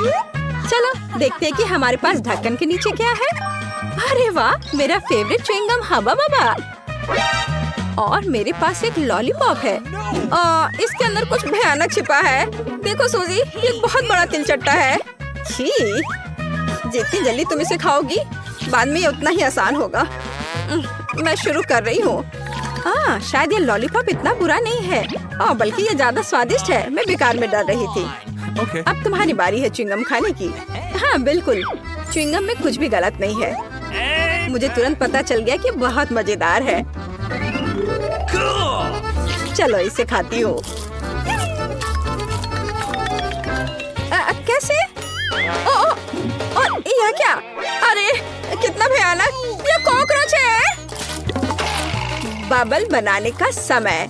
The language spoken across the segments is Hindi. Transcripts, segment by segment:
चलो देखते हैं कि हमारे पास ढक्कन के नीचे क्या है। अरे वाह, मेरा फेवरेट च्युइंगम हब्बा बब्बा। और मेरे पास एक लॉलीपॉप है। इसके अंदर कुछ भयानक छिपा है। देखो सूजी, ये बहुत बड़ा तिलचट्टा है। छी, जितनी जल्दी तुम इसे खाओगी बाद में ये उतना ही आसान होगा। मैं शुरू कर रही हूँ। शायद ये लॉलीपॉप इतना बुरा नहीं है, बल्कि ये ज्यादा स्वादिष्ट है। मैं बेकार में डर रही थी। अब तुम्हारी बारी है च्युइंगम खाने की। हाँ बिल्कुल, च्युइंगम में कुछ भी गलत नहीं है। मुझे तुरंत पता चल गया कि बहुत मजेदार है। चलो इसे खाती हूँ। कैसे? यह क्या? अरे कितना भयानक! ये कॉकरोच है। बबल बनाने का समय।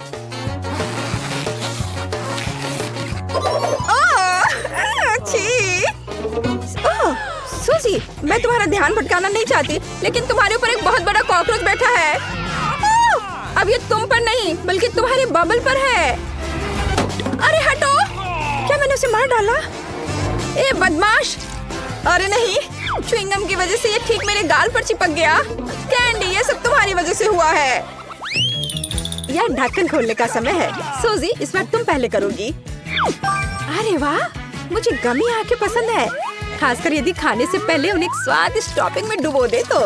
सूजी, मैं तुम्हारा ध्यान भटकाना नहीं चाहती, लेकिन तुम्हारे ऊपर एक बहुत बड़ा कॉकरोच बैठा है। अब ये तुम पर नहीं बल्कि तुम्हारे बबल पर है। अरे हटो! क्या मैंने उसे मार डाला? ए बदमाश! अरे नहीं, च्युइंगम की वजह से ये ठीक मेरे गाल पर चिपक गया। कैंडी, ये सब तुम्हारी वजह से हुआ है। यह ढक्कन खोलने का समय है। सूजी, इस बार तुम पहले करोगी। अरे वाह, मुझे गमी आके पसंद है, खासकर यदि खाने से पहले उन्हें स्वादिष्ट टॉपिंग में डुबो दे तो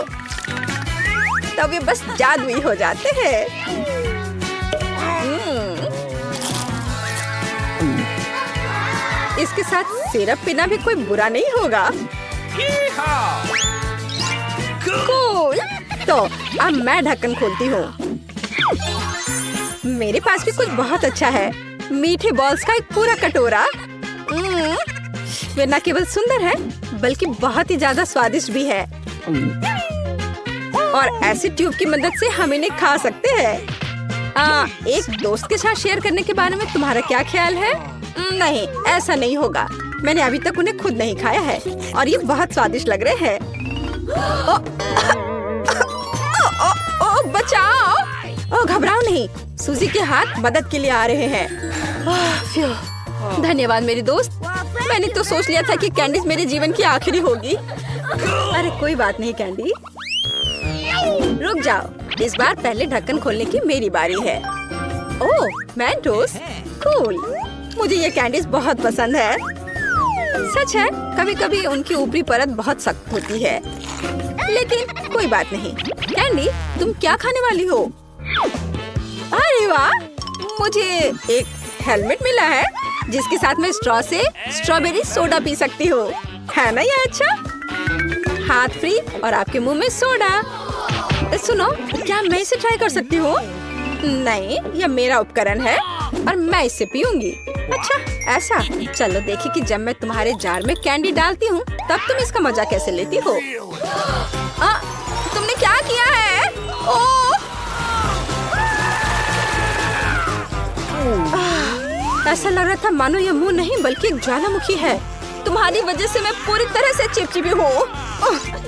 तब ये बस जादुई हो जाते हैं। इसके साथ सिरप पीना भी कोई बुरा नहीं होगा। कूल। तो अब मैं ढक्कन खोलती हूँ। मेरे पास भी कुछ बहुत अच्छा है। मीठे बॉल्स का एक पूरा कटोरा। वे न केवल सुंदर है बल्कि बहुत ही ज्यादा स्वादिष्ट भी है। और ऐसी ट्यूब की मदद से हम इन्हें खा सकते हैं। एक दोस्त के साथ शेयर करने के बारे में तुम्हारा क्या ख्याल है? नहीं, ऐसा नहीं होगा। मैंने अभी तक उन्हें खुद नहीं खाया है और ये बहुत स्वादिष्ट लग रहे हैं। बचाओ! घबराओ नहीं, सूजी के हाथ मदद के लिए आ रहे हैं। धन्यवाद मेरी दोस्त। मैंने तो सोच लिया था कि कैंडीज मेरे जीवन की आखिरी होगी। अरे कोई बात नहीं कैंडी, रुक जाओ। इस बार पहले ढक्कन खोलने की मेरी बारी है। ओह, मेंटोस, कूल। मुझे ये कैंडीज बहुत पसंद है। सच है, कभी कभी उनकी ऊपरी परत बहुत सख्त होती है, लेकिन कोई बात नहीं। कैंडी, तुम क्या खाने वाली हो? अरे वाह, मुझे एक हेलमेट मिला है जिसके साथ मैं स्ट्रॉ से स्ट्रॉबेरी सोडा पी सकती हूँ। है ना ये अच्छा? हाथ फ्री और आपके मुंह में सोडा। सुनो, क्या मैं इसे ट्राई कर सकती हूँ? नहीं, यह मेरा उपकरण है और मैं इसे पीऊंगी। अच्छा ऐसा? चलो देखिए कि जब मैं तुम्हारे जार में कैंडी डालती हूँ तब तुम इसका मजा कैसे लेती हो। तुमने क्या किया है? ऐसा लग रहा था मानो यह मुंह नहीं बल्कि एक ज्वालामुखी है। तुम्हारी वजह से मैं पूरी तरह से चिपचिपी हूँ।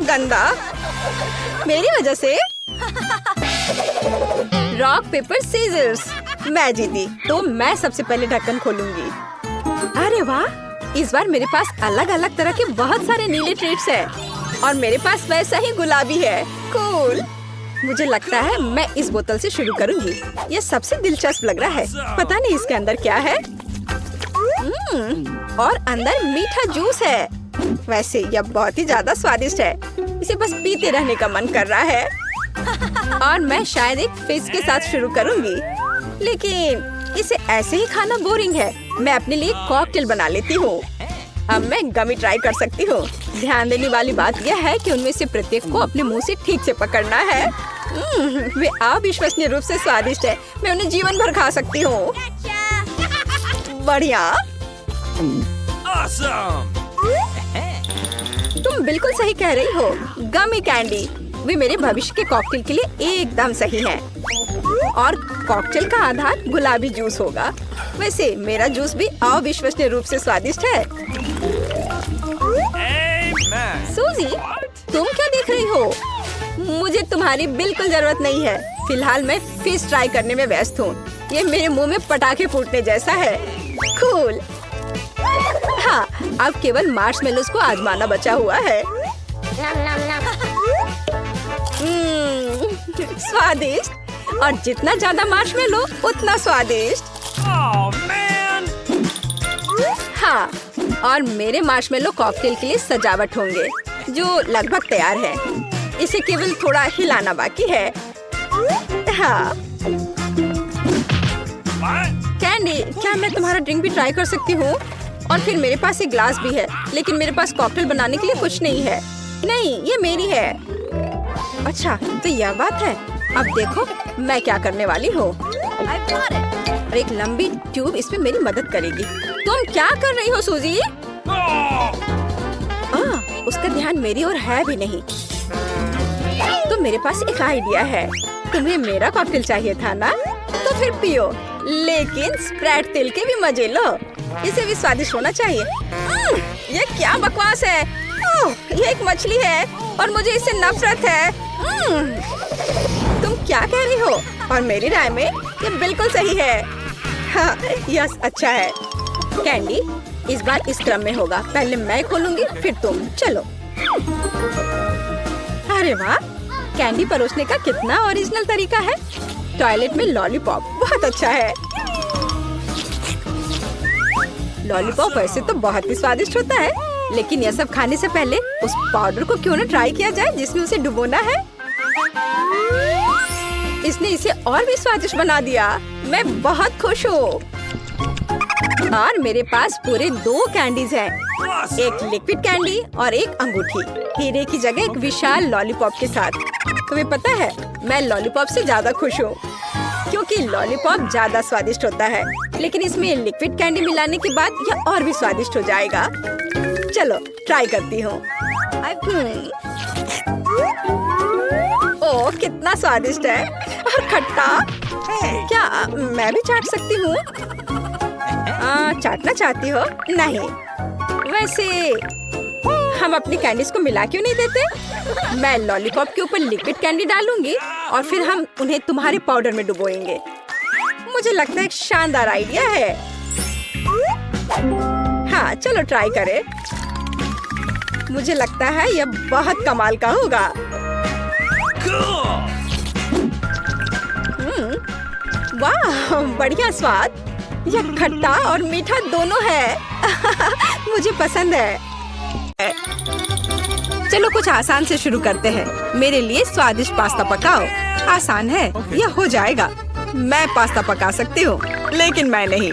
गंदा। मेरी वजह से? Rock paper scissors. मैं जीती, तो मैं सबसे पहले ढक्कन खोलूंगी। अरे वाह, इस बार मेरे पास अलग अलग तरह के बहुत सारे नीले ट्रीट्स हैं और मेरे पास वैसा ही गुलाबी है। कूल। मुझे लगता है मैं इस बोतल से शुरू करूंगी। ये सबसे दिलचस्प लग रहा है। पता नहीं इसके अंदर क्या है। और अंदर मीठा जूस है। वैसे यह बहुत ही ज्यादा स्वादिष्ट है। इसे बस पीते रहने का मन कर रहा है। और मैं शायद एक फिश के साथ शुरू करूंगी, लेकिन इसे ऐसे ही खाना बोरिंग है। मैं अपने लिए कॉकटेल बना लेती हूँ। अब मैं गमी ट्राई कर सकती हूँ। ध्यान देने वाली बात यह है कि उनमें से प्रत्येक को अपने मुंह से ठीक से पकड़ना है। वे अविश्वसनीय रूप से स्वादिष्ट है। मैं उन्हें जीवन भर खा सकती हूँ। बढ़िया। तुम बिल्कुल सही कह रही हो। गमी कैंडी वे मेरे भविष्य के कॉकटेल के लिए एकदम सही हैं। और कॉकटेल का आधार गुलाबी जूस होगा। वैसे मेरा जूस भी अविश्वसनीय रूप से स्वादिष्ट है। सूजी, तुम क्या देख रही हो? मुझे तुम्हारी बिल्कुल जरूरत नहीं है। फिलहाल मैं फिश ट्राई करने में व्यस्त हूँ। ये मेरे मुंह में पटाखे फूटने जैसा है। कूल। हाँ, अब केवल मार्शमेलोज को आजमाना बचा हुआ है। स्वादिष्ट, और जितना ज्यादा मार्शमेलो उतना स्वादिष्ट। हाँ, और मेरे मार्शमेलो कॉकटेल के लिए सजावट होंगे जो लगभग तैयार है। इसे केवल थोड़ा हिलाना बाकी है। हाँ। कैंडी, क्या मैं तुम्हारा ड्रिंक भी ट्राई कर सकती हूँ? और फिर मेरे पास एक ग्लास भी है, लेकिन मेरे पास कॉकटेल बनाने के लिए कुछ नहीं है। नहीं, ये मेरी है। अच्छा, तो यह बात है। अब देखो मैं क्या करने वाली हूँ। और एक लंबी ट्यूब इसमें मेरी मदद करेगी। तुम क्या कर रही हो सूजी? उसका ध्यान मेरी ओर है भी नहीं। तो मेरे पास एक आइडिया है। तुम्हें मेरा कॉकटेल चाहिए था ना? तो फिर पियो, लेकिन स्प्रेड तेल के भी मजे लो। इसे भी स्वादिष्ट होना चाहिए। ये क्या बकवास है? ये एक मछली है और मुझे इससे नफरत है। तुम क्या कह रही हो? और मेरी राय में ये बिल्कुल सही है। हाँ, यस, अच्छा है। कैंडी, इस बार इस क्रम में होगा। पहले मैं खोलूंगी, फिर तुम। चलो। अरे वाह, कैंडी परोसने का कितना ओरिजिनल तरीका है। टॉयलेट में लॉलीपॉप, बहुत अच्छा है। लॉलीपॉप वैसे तो बहुत ही स्वादिष्ट होता है, लेकिन यह सब खाने से पहले उस पाउडर को क्यों न ट्राई किया जाए जिसमें उसे डुबोना है। इसने इसे और भी स्वादिष्ट बना दिया। मैं बहुत खुश हूँ। और मेरे पास पूरे 2 कैंडीज हैं। एक लिक्विड कैंडी और एक अंगूठी, हीरे की जगह एक विशाल लॉलीपॉप के साथ। तुम्हें पता है, मैं लॉलीपॉप से ज्यादा खुश हूँ, क्योंकि लॉलीपॉप ज्यादा स्वादिष्ट होता है, लेकिन इसमें लिक्विड कैंडी मिलाने के बाद यह और भी स्वादिष्ट हो जाएगा। चलो ट्राई करती हूँ। ओह, कितना स्वादिष्ट है। और खट्टा। क्या मैं भी चाट सकती हूँ? चाटना चाहती हो? नहीं। वैसे हम अपनी कैंडीज को मिला क्यों नहीं देते? मैं लॉलीपॉप के ऊपर लिक्विड कैंडी डालूंगी और फिर हम उन्हें तुम्हारे पाउडर में डुबोएंगे। मुझे लगता है एक शानदार आइडिया है। हाँ, चलो ट्राई करें। मुझे लगता है यह बहुत कमाल का होगा। वाह, बढ़िया स्वाद। यह खट्टा और मीठा दोनों है। मुझे पसंद है। चलो कुछ आसान से शुरू करते हैं। मेरे लिए स्वादिष्ट पास्ता पकाओ। आसान है, यह हो जाएगा। मैं पास्ता पका सकती हूँ, लेकिन मैं नहीं।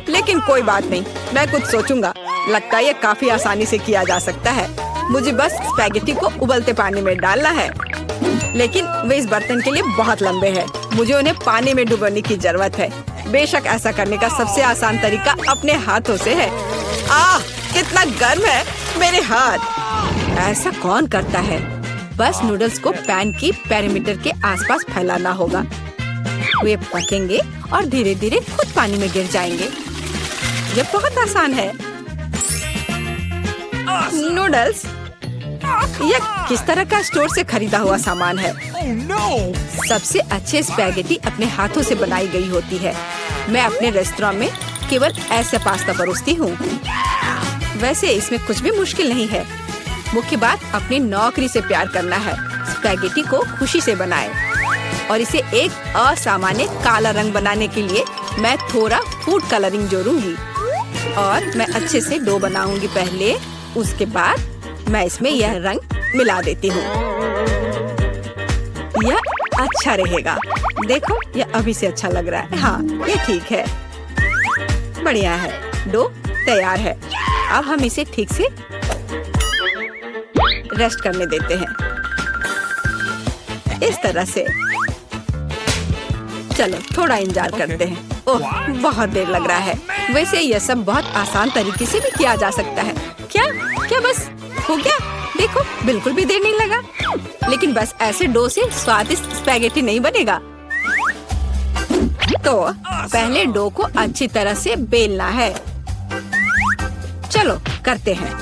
लेकिन कोई बात नहीं, मैं कुछ सोचूंगा। लगता है यह काफी आसानी से किया जा सकता है। मुझे बस स्पैगेटी को उबलते पानी में डालना है, लेकिन वे इस बर्तन के लिए बहुत लंबे हैं। मुझे उन्हें पानी में डुबोने की जरूरत है। बेशक ऐसा करने का सबसे आसान तरीका अपने हाथों से है। कितना गर्म है मेरे हाथ। ऐसा कौन करता है? बस नूडल्स को पैन की पेरीमीटर के आसपास फैलाना होगा। वे पकेंगे और धीरे धीरे खुद पानी में गिर जाएंगे। यह बहुत आसान है। नूडल्स, यह किस तरह का स्टोर से खरीदा हुआ सामान है। सबसे अच्छे स्पैगेटी अपने हाथों से बनाई गई होती है। मैं अपने रेस्टोरेंट में केवल ऐसे पास्ता परोसती हूँ। वैसे इसमें कुछ भी मुश्किल नहीं है। मुख्य बात अपनी नौकरी से प्यार करना है। स्पैगेटी को खुशी से बनाएं और इसे एक असामान्य काला रंग बनाने के लिए मैं थोड़ा फूड कलरिंग जोड़ूंगी और मैं अच्छे से डो बनाऊंगी पहले। उसके बाद मैं इसमें यह रंग मिला देती हूँ। यह अच्छा रहेगा। देखो, यह अभी से अच्छा लग रहा है। हाँ, ये ठीक है। बढ़िया है। डो तैयार है। अब हम इसे ठीक से रेस्ट करने देते हैं, इस तरह से। चलो थोड़ा इंतजार करते हैं। ओह, बहुत देर लग रहा है। वैसे यह सब बहुत आसान तरीके से भी किया जा सकता है। क्या बस हो गया? देखो, बिल्कुल भी देर नहीं लगा। लेकिन बस ऐसे डो से स्वादिष्ट स्पैगेटी नहीं बनेगा। तो पहले डो को अच्छी तरह से बेलना है। चलो करते हैं।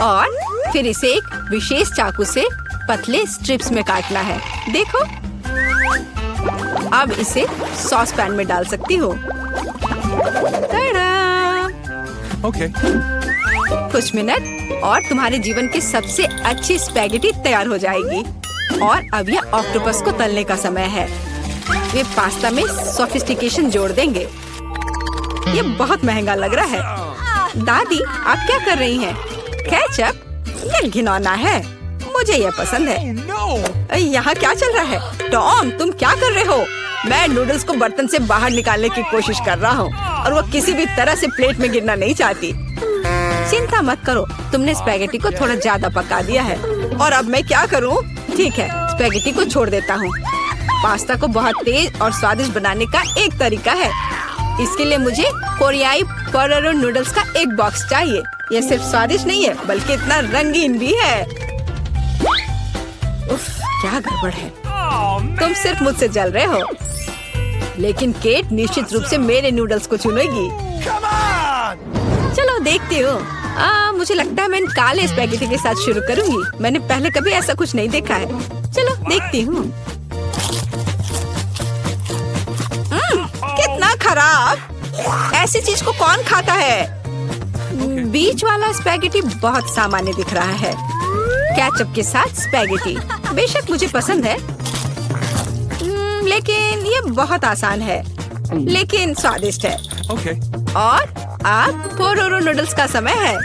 और फिर इसे एक विशेष चाकू से पतले स्ट्रिप्स में काटना है। देखो, अब इसे सॉस पैन में डाल सकती हो। Okay. कुछ मिनट और तुम्हारे जीवन की सबसे अच्छी स्पैगेटी तैयार हो जाएगी। और अब यह ऑक्टोपस को तलने का समय है। वे पास्ता में सोफिस्टिकेशन जोड़ देंगे। ये बहुत महंगा लग रहा है। दादी, आप क्या कर रही हैं? केचप? ये घिनौना है। मुझे ये पसंद है। No. यहाँ क्या चल रहा है? टॉम, तुम क्या कर रहे हो? मैं नूडल्स को बर्तन से बाहर निकालने की कोशिश कर रहा हूँ और वो किसी भी तरह से प्लेट में गिरना नहीं चाहती। चिंता मत करो, तुमने स्पैगेटी को थोड़ा ज्यादा पका दिया है। और अब मैं क्या करूँ? ठीक है, स्पैगेटी को छोड़ देता हूँ। पास्ता को बहुत तेज और स्वादिष्ट बनाने का एक तरीका है। इसके लिए मुझे कोरियाई पोटेटो नूडल्स का एक बॉक्स चाहिए। ये सिर्फ स्वादिष्ट नहीं है बल्कि इतना रंगीन भी है। उफ, क्या गड़बड़ है। तुम सिर्फ मुझसे जल रहे हो। लेकिन केट निश्चित रूप से मेरे नूडल्स को चुनेगी। चलो देखती हूँ। मुझे लगता है मैं इन काले स्पैगेटी के साथ शुरू करूंगी। मैंने पहले कभी ऐसा कुछ नहीं देखा है। चलो देखती हूँ। कितना खराब! ऐसी चीज को कौन खाता है? बीच वाला स्पैगेटी बहुत सामान्य दिख रहा है। केचप के साथ स्पैगेटी बेशक मुझे पसंद है, लेकिन ये बहुत आसान है, लेकिन स्वादिष्ट है। Okay. और अब पोटेटो नूडल्स का समय है।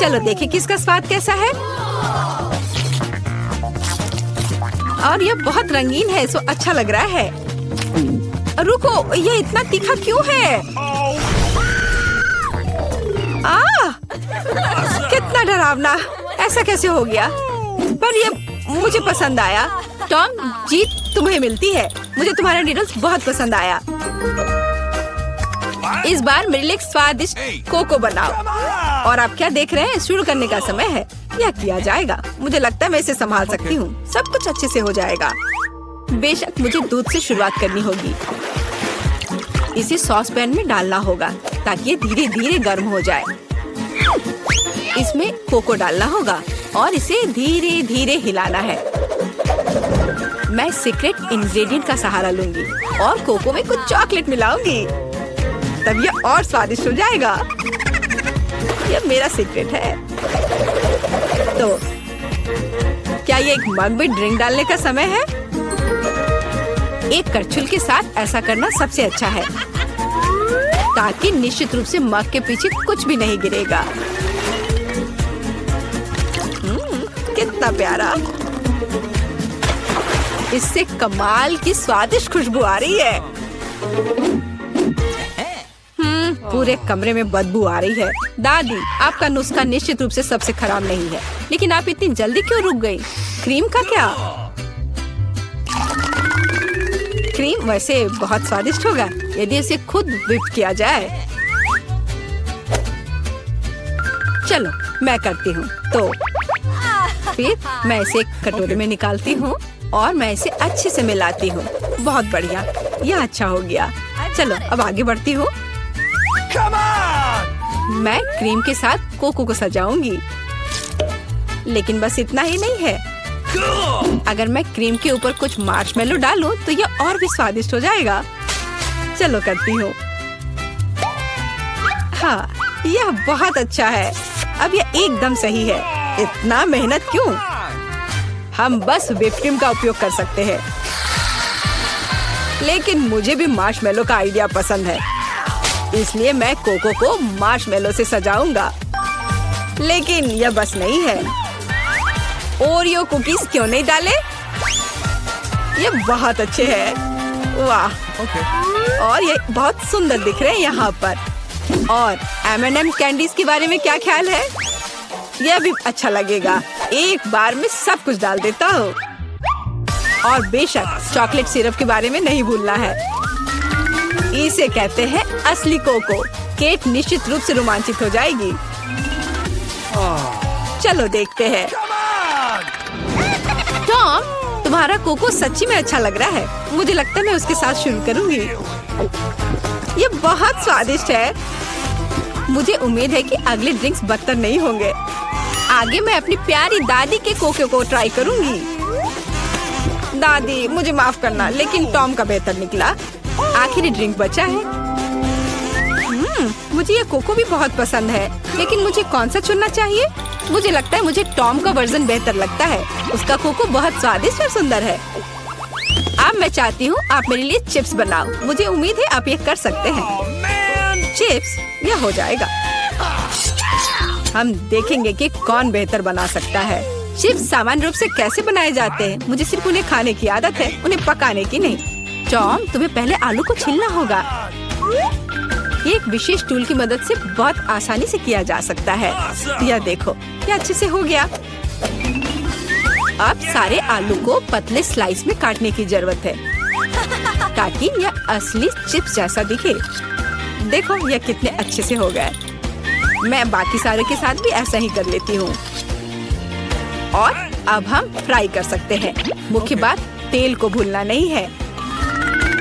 चलो देखें किसका स्वाद कैसा है। और ये बहुत रंगीन है, सो अच्छा लग रहा है। रुको, ये इतना तीखा क्यों है? कितना डरावना! ऐसा कैसे हो गया? पर ये मुझे पसंद आया। टॉम, जीत तुम्हें मिलती है। मुझे तुम्हारा नूडल्स बहुत पसंद आया। इस बार मेरे लिए एक स्वादिष्ट कोको बनाओ। और आप क्या देख रहे हैं? शुरू करने का समय है। यह किया जाएगा। मुझे लगता है मैं इसे संभाल सकती हूँ। सब कुछ अच्छे से हो जाएगा। बेशक मुझे दूध से शुरुआत करनी होगी। इसे सॉस पैन में डालना होगा ताकि ये धीरे धीरे गर्म हो जाए। इसमें कोको डालना होगा और इसे धीरे धीरे हिलाना है। मैं सीक्रेट इंग्रेडिएंट का सहारा लूंगी और कोको में कुछ चॉकलेट मिलाऊंगी, तब ये और स्वादिष्ट हो जाएगा। ये मेरा सीक्रेट है। तो क्या ये एक मग में ड्रिंक डालने का समय है? एक करछुल के साथ ऐसा करना सबसे अच्छा है, ताकि निश्चित रूप से मग के पीछे कुछ भी नहीं गिरेगा। कितना प्यारा! इससे कमाल की स्वादिष्ट खुशबू आ रही है। पूरे कमरे में बदबू आ रही है। दादी, आपका नुस्खा निश्चित रूप से सबसे खराब नहीं है, लेकिन आप इतनी जल्दी क्यों रुक गई? क्रीम का क्या? क्रीम वैसे बहुत स्वादिष्ट होगा यदि इसे खुद व्हिप किया जाए। चलो मैं करती हूँ। तो फिर मैं इसे एक कटोरे में निकालती हूँ और मैं इसे अच्छे से मिलाती हूँ। बहुत बढ़िया, यह अच्छा हो गया। चलो अब आगे बढ़ती हूँ। मैं क्रीम के साथ कोको को सजाऊंगी, लेकिन बस इतना ही नहीं है। अगर मैं क्रीम के ऊपर कुछ मार्शमेलो डालूं तो यह और भी स्वादिष्ट हो जाएगा। चलो करती हूँ। हाँ, यह बहुत अच्छा है। अब यह एकदम सही है। इतना मेहनत क्यों? हम बस व्हिप क्रीम का उपयोग कर सकते हैं, लेकिन मुझे भी मार्शमेलो का आइडिया पसंद है, इसलिए मैं कोको को मार्शमेलो से सजाऊंगा। लेकिन यह बस नहीं है। ओरियो कुकीज क्यों नहीं डाले? ये बहुत अच्छे हैं। वाह! और ये बहुत सुंदर दिख रहे हैं यहाँ पर। और M&M कैंडीज के बारे में क्या ख्याल है? यह भी अच्छा लगेगा। एक बार में सब कुछ डाल देता हूँ। और बेशक चॉकलेट सिरप के बारे में नहीं भूलना है। इसे कहते हैं असली कोको। केट निश्चित रूप से रोमांचित हो जाएगी। चलो देखते हैं। टॉम, तुम्हारा कोको सच्ची में अच्छा लग रहा है। मुझे लगता है मैं उसके साथ शुरू करूंगी। ये बहुत स्वादिष्ट है। मुझे उम्मीद है कि अगले ड्रिंक्स बदतर नहीं होंगे। आगे मैं अपनी प्यारी दादी के कोको को ट्राई करूंगी। दादी, मुझे माफ करना, लेकिन टॉम का बेहतर निकला। आखिरी ड्रिंक बचा है। मुझे ये कोको भी बहुत पसंद है, लेकिन मुझे कौन सा चुनना चाहिए? मुझे लगता है मुझे टॉम का वर्जन बेहतर लगता है। उसका कोको बहुत स्वादिष्ट और सुंदर है। अब मैं चाहती हूँ आप मेरे लिए चिप्स बनाओ। मुझे उम्मीद है आप ये कर सकते हैं। चिप्स, यह हो जाएगा। हम देखेंगे कि कौन बेहतर बना सकता है। चिप्स सामान्य रूप से कैसे बनाए जाते हैं? मुझे सिर्फ उन्हें खाने की आदत है, उन्हें पकाने की नहीं। टॉम, तुम्हें पहले आलू को छीलना होगा। ये एक विशेष टूल की मदद से बहुत आसानी से किया जा सकता है। यह देखो, यह अच्छे से हो गया। अब सारे आलू को पतले स्लाइस में काटने की जरूरत है, ताकि यह असली चिप्स जैसा दिखे। देखो यह कितने अच्छे से हो गए। मैं बाकी सारे के साथ भी ऐसा ही कर लेती हूँ। और अब हम फ्राई कर सकते हैं। मुख्य बात, तेल को भूलना नहीं है।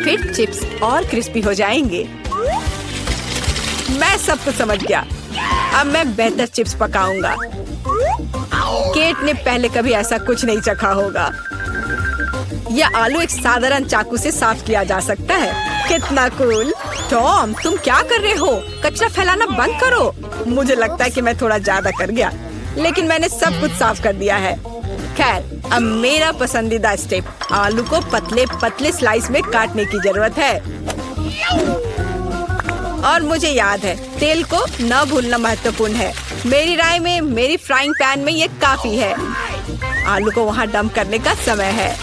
फिर चिप्स और क्रिस्पी हो जाएंगे। मैं सब कुछ समझ गया। अब मैं बेहतर चिप्स पकाऊंगा। केट ने पहले कभी ऐसा कुछ नहीं चखा होगा। यह आलू एक साधारण चाकू से साफ किया जा सकता है। कितना कूल। टॉम, तुम क्या कर रहे हो? कचरा फैलाना बंद करो। मुझे लगता है कि मैं थोड़ा ज्यादा कर गया, लेकिन मैंने सब कुछ साफ कर दिया है। खैर, अब मेरा पसंदीदा स्टेप, आलू को पतले पतले स्लाइस में काटने की जरूरत है। और मुझे याद है, तेल को न भूलना महत्वपूर्ण है। मेरी राय में मेरी फ्राइंग पैन में ये काफी है। आलू को वहाँ डंप करने का समय है।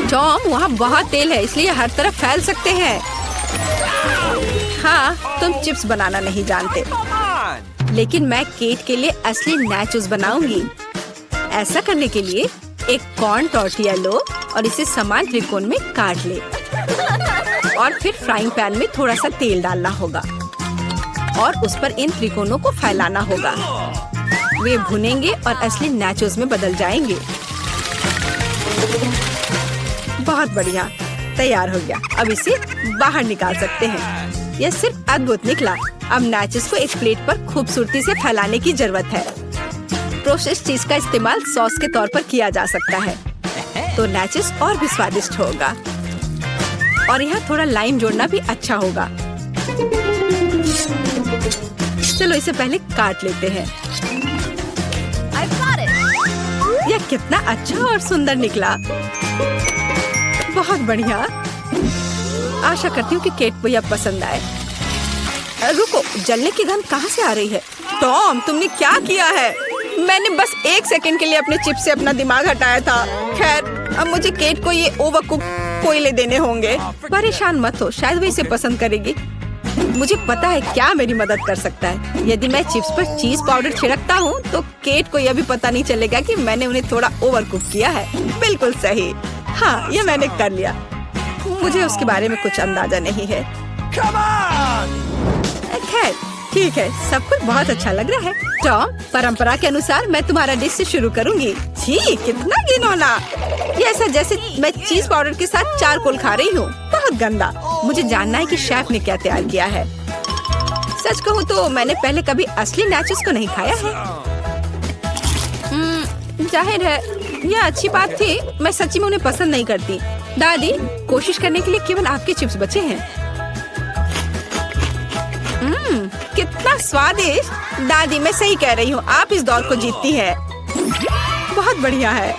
टॉम, वहाँ बहुत तेल है, इसलिए हर तरफ फैल सकते हैं। हाँ, तुम चिप्स बनाना नहीं जानते, लेकिन मैं केट के लिए असली नाचोस बनाऊंगी। ऐसा करने के लिए एक कॉर्न टॉर्टिया लो और इसे समान त्रिकोण में काट ले। और फिर फ्राइंग पैन में थोड़ा सा तेल डालना होगा और उस पर इन त्रिकोणों को फैलाना होगा। वे भुनेंगे और असली नाचोस में बदल जाएंगे। बहुत बढ़िया, तैयार हो गया। अब इसे बाहर निकाल सकते हैं। यह सिर्फ अद्भुत निकला। अब नाचोस को एक प्लेट पर खूबसूरती से फैलाने की जरूरत है। प्रोसेस्ड चीज का इस्तेमाल सॉस के तौर पर किया जा सकता है, तो नाचोस और भी स्वादिष्ट होगा। और यहाँ थोड़ा लाइम जोड़ना भी अच्छा होगा। चलो इसे पहले काट लेते हैं। यह कितना अच्छा और सुंदर निकला। बहुत बढ़िया। आशा करती हूँ कि केट को यह पसंद आए। रुको, जलने की गंध कहाँ से आ रही है? टॉम, तुमने क्या किया है? मैंने बस 1 सेकंड के लिए अपने चिप्स से अपना दिमाग हटाया था। खैर, अब मुझे केट को ये ओवरकुक कोयले देने होंगे। परेशान मत हो, शायद वो इसे पसंद करेगी। मुझे पता है क्या मेरी मदद कर सकता है। यदि मैं चिप्स पर चीज पाउडर छिड़कता हूँ, तो केट को यह भी पता नहीं चलेगा कि मैंने उन्हें थोड़ा ओवरकुक किया है। बिल्कुल सही। हाँ, ये मैंने कर लिया। मुझे उसके बारे में कुछ अंदाजा नहीं है। खैर, ठीक है, सब कुछ बहुत अच्छा लग रहा है। टॉम, परंपरा के अनुसार मैं तुम्हारा डिश से शुरू करूंगी। छी, कितना घिनौना। ये ऐसा जैसे मैं चीज पाउडर के साथ चारकोल खा रही हूँ। बहुत गंदा। मुझे जानना है कि शेफ ने क्या तैयार किया है। सच कहूँ तो मैंने पहले कभी असली नाचोस को नहीं खाया है। जाहिर है यह अच्छी बात थी। मैं सच्ची में उन्हें पसंद नहीं करती। दादी, कोशिश करने के लिए केवल आपके चिप्स बचे हैं। कितना स्वादिष्ट। दादी, मैं सही कह रही हूँ, आप इस दौर को जीतती हैं। बहुत बढ़िया है।